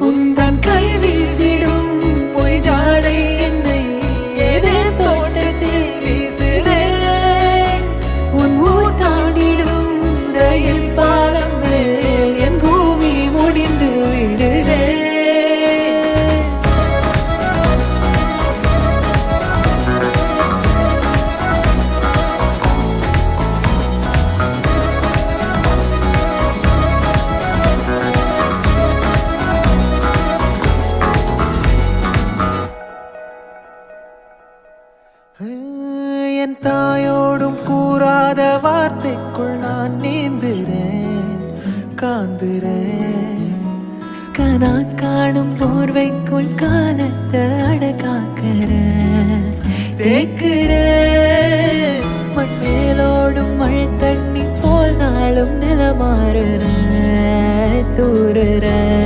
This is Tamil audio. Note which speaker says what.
Speaker 1: உந்தன் கை வீசிடும் பொய் ஜாடை என்னை ஏதே தோட்டத்தில் வீசுதே. உன் ஊர் தாண்டிடும் ரயில் பாலம் மேல் என் பூமி முடிந்து விடுதே. என் தாயோடும் கூறாத வார்த்தைக்குள் நான் நீந்துறேன், காந்துறேன். கனா காணும் போர்வைக்குள் காலத்தை அடக்காக்கிற தேக்குற. மண்ணேலோடும் மழை தண்ணி போல் நாளும் நிலமாறுற தூறுற.